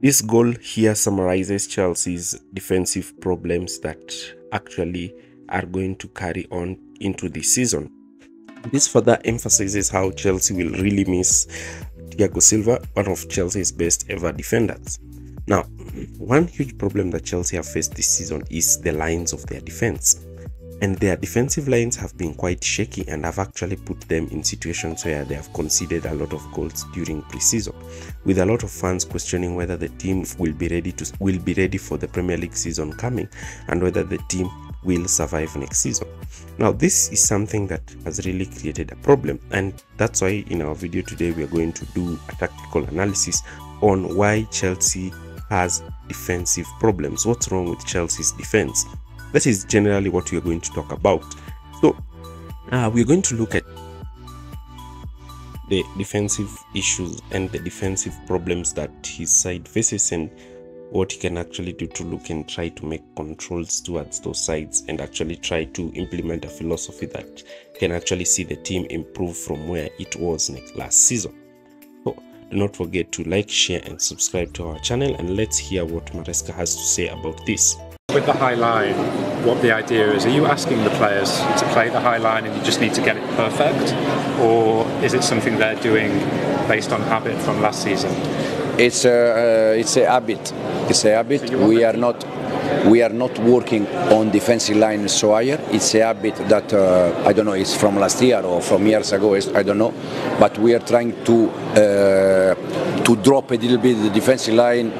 This goal here summarizes Chelsea's defensive problems that actually are going to carry on into the season. This further emphasizes how Chelsea will really miss Thiago Silva, one of Chelsea's best ever defenders. Now, one huge problem that Chelsea have faced this season is the lines of their defense. And their defensive lines have been quite shaky and have actually put them in situations where they have conceded a lot of goals during pre-season, with a lot of fans questioning whether the team will be ready for the Premier League season coming and whether the team will survive next season. Now, this is something that has really created a problem, and that's why in our video today we are going to do a tactical analysis on why Chelsea has defensive problems. What's wrong with Chelsea's defense? That is generally what we are going to talk about. So we're going to look at the defensive issues and the defensive problems that his side faces and what he can actually do to look and try to make controls towards those sides and actually try to implement a philosophy that can actually see the team improve from where it was last season. So do not forget to like, share and subscribe to our channel, and let's hear what Maresca has to say about this. With the high line, what the idea is, are you asking the players to play the high line and you just need to get it perfect, or is it something they're doing based on habit from last season? It's a habit. It's a habit. So we are not working on defensive line so higher. It's a habit that I don't know. It's from last year or from years ago. I don't know. But we are trying to drop a little bit the defensive line,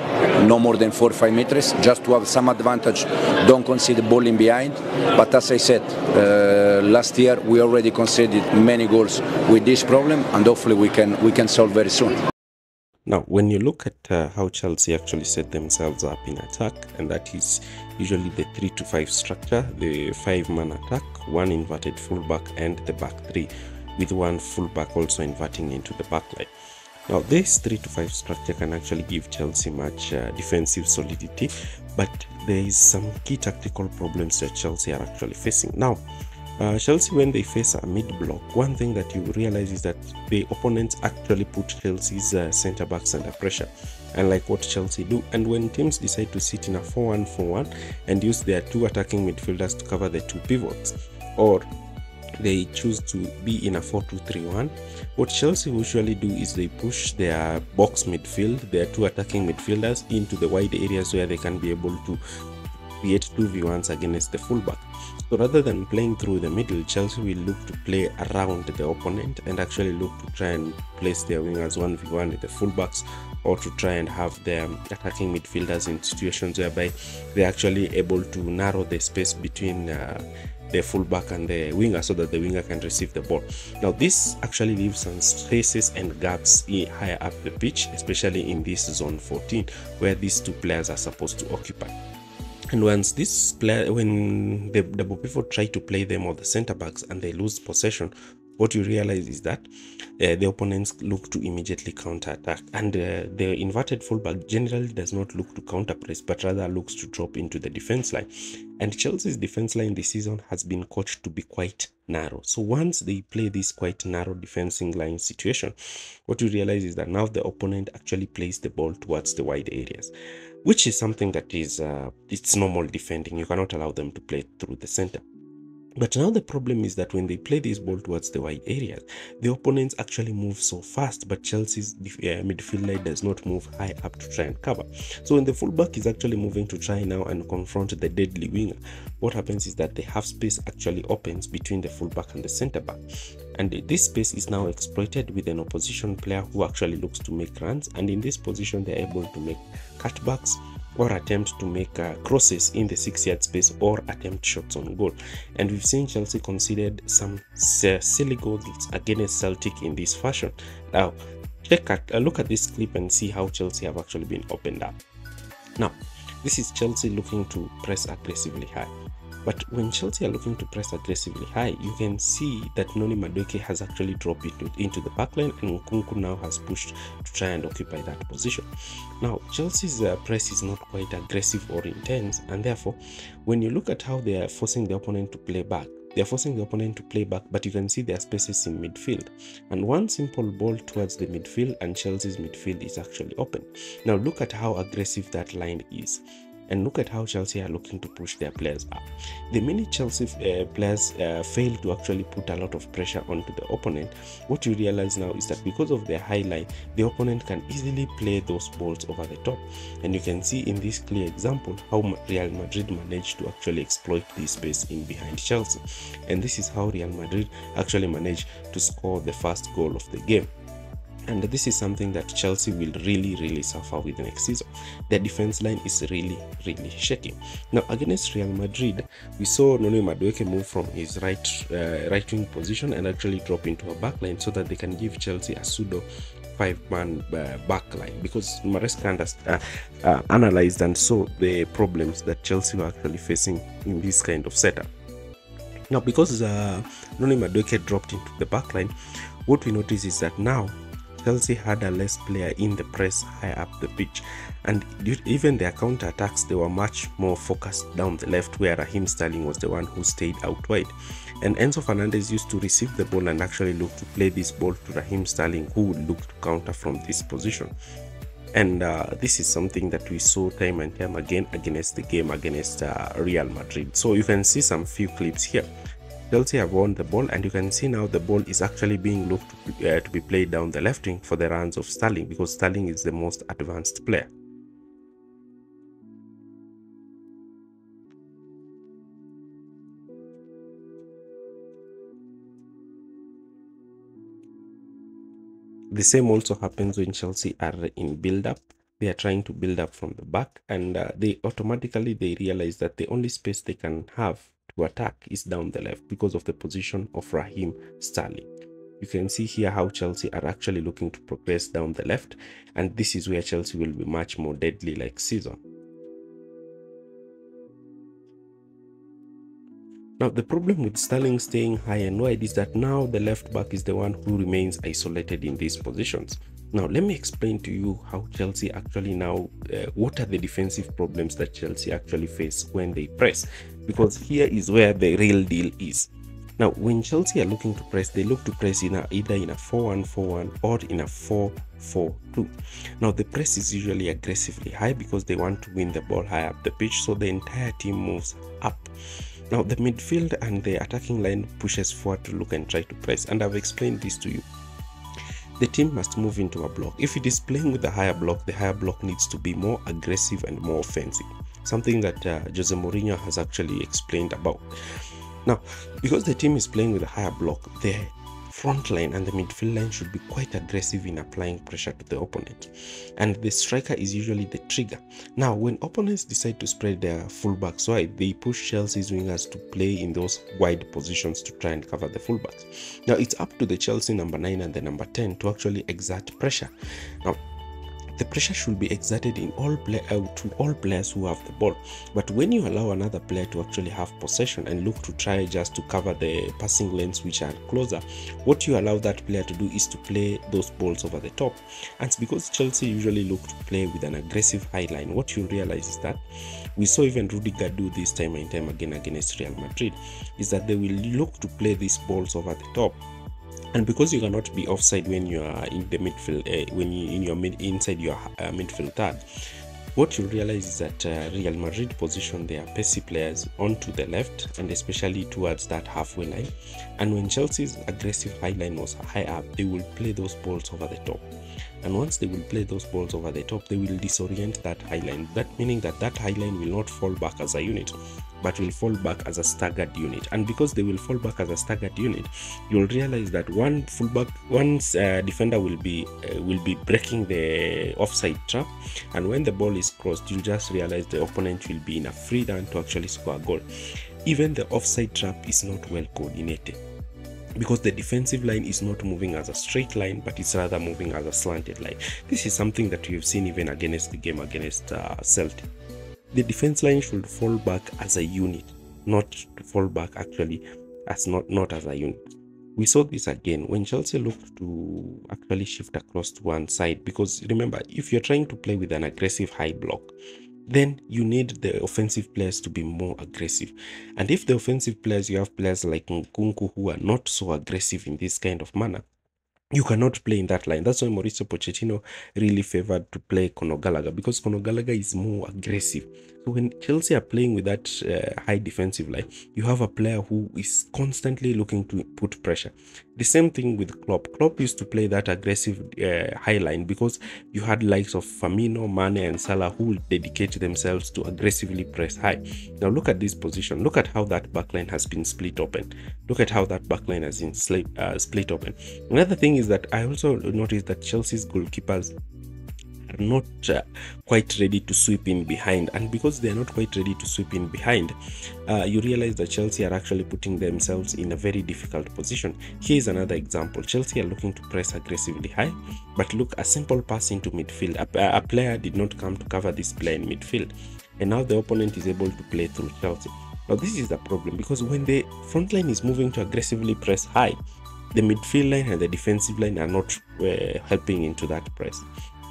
no more than 4 or 5 meters, just to have some advantage. Don't concede the ball in behind. But as I said, last year we already conceded many goals with this problem, and hopefully we can solve very soon. Now, when you look at how Chelsea actually set themselves up in attack, and that is usually the 3-5 structure, the 5-man attack, one inverted fullback and the back three, with one fullback also inverting into the back line. Now, this 3-5 structure can actually give Chelsea much defensive solidity, but there is some key tactical problems that Chelsea are actually facing. Now, Chelsea, when they face a mid-block, one thing that you realize is that the opponents actually put Chelsea's centre-backs under pressure, unlike what Chelsea do. And when teams decide to sit in a 4-1-4-1 and use their 2 attacking midfielders to cover the 2 pivots, or they choose to be in a 4-2-3-1, what Chelsea usually do is they push their box midfield, their 2 attacking midfielders, into the wide areas where they can be able to create 2v1s against the fullback. So rather than playing through the middle, Chelsea will look to play around the opponent and actually look to try and place their wingers 1v1 with the fullbacks, or to try and have their attacking midfielders in situations whereby they're actually able to narrow the space between the fullback and the winger so that the winger can receive the ball. Now, this actually leaves some spaces and gaps higher up the pitch, especially in this zone 14 where these 2 players are supposed to occupy. And when the double pivot try to play them or the centre backs and they lose possession, what you realize is that the opponents look to immediately counter-attack, and the inverted fullback generally does not look to counter-press, but rather looks to drop into the defense line. And Chelsea's defense line this season has been coached to be quite narrow. So once they play this quite narrow defending line situation, what you realize is that now the opponent actually plays the ball towards the wide areas, which is something that is it's normal defending. You cannot allow them to play through the center. But now the problem is that when they play this ball towards the wide areas, the opponents actually move so fast, but Chelsea's midfield line does not move high up to try and cover. So when the fullback is actually moving to try now and confront the deadly winger, what happens is that the half space actually opens between the fullback and the centre back. And this space is now exploited with an opposition player who actually looks to make runs, and in this position they're able to make cutbacks or attempt to make crosses in the 6-yard space or attempt shots on goal. And we've seen Chelsea conceded some silly goals against Celtic in this fashion. Now, look at this clip and see how Chelsea have actually been opened up. Now, this is Chelsea looking to press aggressively high. But when Chelsea are looking to press aggressively high, you can see that Noni Madueke has actually dropped into the backline, and Nkunku now has pushed to try and occupy that position. Now, Chelsea's press is not quite aggressive or intense, and therefore, when you look at how they are forcing the opponent to play back, they're forcing the opponent to play back, but you can see there are spaces in midfield. And one simple ball towards the midfield and Chelsea's midfield is actually open. Now look at how aggressive that line is. And look at how Chelsea are looking to push their players up. The minute Chelsea players fail to actually put a lot of pressure onto the opponent, what you realize now is that because of their high line, the opponent can easily play those balls over the top. And you can see in this clear example how Real Madrid managed to actually exploit this space in behind Chelsea. And this is how Real Madrid actually managed to score the first goal of the game. And this is something that Chelsea will really suffer with next season. Their defense line is really shaky. Now against Real Madrid, we saw Enzo Maresca move from his right wing position and actually drop into a back line so that they can give Chelsea a pseudo 5-man back line, because Maresca analyzed and saw the problems that Chelsea were actually facing in this kind of setup. Now because Enzo Maresca dropped into the back line, what we notice is that now Chelsea had a less player in the press high up the pitch, and even their counter attacks, they were much more focused down the left, where Raheem Sterling was the one who stayed out wide. And Enzo Fernandez used to receive the ball and actually look to play this ball to Raheem Sterling, who would look to counter from this position. And this is something that we saw time and time again against the game against Real Madrid. So you can see some few clips here. Chelsea have won the ball, and you can see now the ball is actually being looked to be played down the left wing for the runs of Sterling, because Sterling is the most advanced player. The same also happens when Chelsea are in build-up. They are trying to build up from the back, and they realize that the only space they can have to attack is down the left because of the position of Raheem Sterling. You can see here how Chelsea are actually looking to progress down the left, and this is where Chelsea will be much more deadly like season. Now the problem with Sterling staying high and wide is that now the left back is the one who remains isolated in these positions. Now let me explain to you how Chelsea actually now, what are the defensive problems that Chelsea actually face when they press, because here is where the real deal is. Now when Chelsea are looking to press, they look to press either in a 4-1-4-1 or in a 4-4-2. Now the press is usually aggressively high because they want to win the ball high up the pitch, so the entire team moves up. Now the midfield and the attacking line pushes forward to look and try to press, and I've explained this to you. The team must move into a block. If it is playing with the higher block needs to be more aggressive and more offensive, something that Jose Mourinho has actually explained about. Now, because the team is playing with a higher block, the front line and the midfield line should be quite aggressive in applying pressure to the opponent, and the striker is usually the trigger. Now when opponents decide to spread their fullbacks wide, they push Chelsea's wingers to play in those wide positions to try and cover the fullbacks. Now it's up to the Chelsea number 9 and the number 10 to actually exert pressure. Now the pressure should be exerted in to all players who have the ball. But when you allow another player to actually have possession and look to try just to cover the passing lanes which are closer, what you allow that player to do is to play those balls over the top. And because Chelsea usually look to play with an aggressive high line, what you realize is that we saw even Rudiger do this time and time again against Real Madrid, is that they will look to play these balls over the top. And because you cannot be offside when you are in the midfield, inside your midfield third, what you realize is that Real Madrid position their pacey players onto the left and especially towards that halfway line. And when Chelsea's aggressive high line was high up, they will play those balls over the top. And once they will play those balls over the top, they will disorient that high line. That meaning that high line will not fall back as a unit, but will fall back as a staggered unit. And because they will fall back as a staggered unit, you'll realize that one defender will be breaking the offside trap, and when the ball is crossed, you'll just realize the opponent will be in a free run to actually score a goal. Even the offside trap is not well coordinated, because the defensive line is not moving as a straight line, but it's rather moving as a slanted line. This is something that we have seen even against the game against Celtic. The defense line should fall back as a unit, not to fall back actually as not as a unit. We saw this again when Chelsea looked to actually shift across to one side, because remember, if you're trying to play with an aggressive high block, then you need the offensive players to be more aggressive. And if the offensive players, you have players like Nkunku who are not so aggressive in this kind of manner, you cannot play in that line. That's why Mauricio Pochettino really favored to play Conor Gallagher, because Conor Gallagher is more aggressive. So when Chelsea are playing with that high defensive line, you have a player who is constantly looking to put pressure. The same thing with Klopp. Klopp used to play that aggressive high line because you had likes of Firmino, Mane and Salah who dedicate themselves to aggressively press high. Now look at this position. Look at how that backline has been split open. Look at how that backline has been split open. Another thing is that I also noticed that Chelsea's goalkeepers are not quite ready to sweep in behind, and because they are not quite ready to sweep in behind, you realize that Chelsea are actually putting themselves in a very difficult position. Here is another example. Chelsea are looking to press aggressively high, but look, a simple pass into midfield, a player did not come to cover this player in midfield, and now the opponent is able to play through Chelsea. Now this is the problem, because when the front line is moving to aggressively press high, the midfield line and the defensive line are not helping into that press.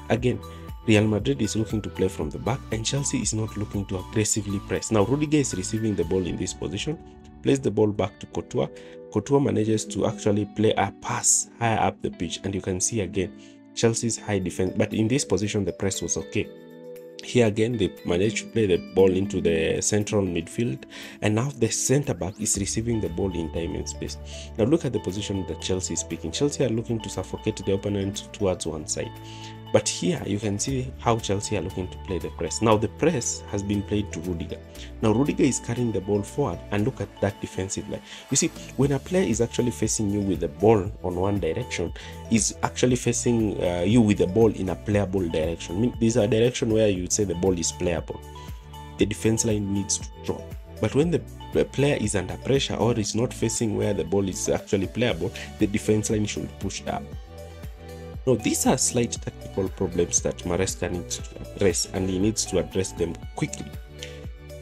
Again, Real Madrid is looking to play from the back and Chelsea is not looking to aggressively press. Now Rudiger is receiving the ball in this position, plays the ball back to Courtois. Courtois manages to actually play a pass higher up the pitch, and you can see again Chelsea's high defense, but in this position the press was okay. Here again, they managed to play the ball into the central midfield, and now the centre back is receiving the ball in time and space. Now look at the position that Chelsea is picking. Chelsea are looking to suffocate the opponent towards one side. But here you can see how Chelsea are looking to play the press. Now the press has been played to Rudiger. Now Rudiger is carrying the ball forward, and look at that defensive line. You see, when a player is actually facing you with the ball on one direction, is actually facing you with the ball in a playable direction. I mean, this is a direction where you say the ball is playable. The defense line needs to drop. But when the player is under pressure or is not facing where the ball is actually playable, the defense line should push up. Now, these are slight tactical problems that Maresca needs to address, and he needs to address them quickly.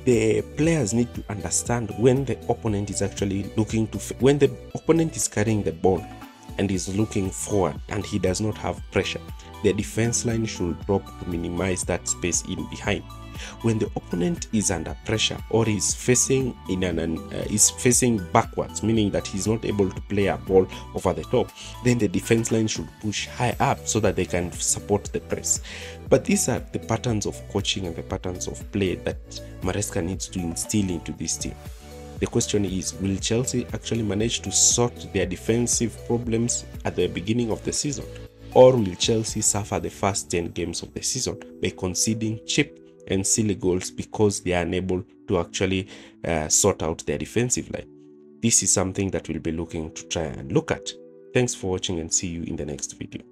The players need to understand when the opponent is actually looking to, when the opponent is carrying the ball and is looking forward and he does not have pressure, the defense line should drop to minimize that space in behind. When the opponent is under pressure or is facing facing backwards, meaning that he's not able to play a ball over the top, then the defense line should push high up so that they can support the press. But these are the patterns of coaching and the patterns of play that Maresca needs to instill into this team. The question is, will Chelsea actually manage to sort their defensive problems at the beginning of the season? Or will Chelsea suffer the first 10 games of the season by conceding cheap and silly goals because they are unable to actually sort out their defensive line? This is something that we'll be looking to try and look at. Thanks for watching, and see you in the next video.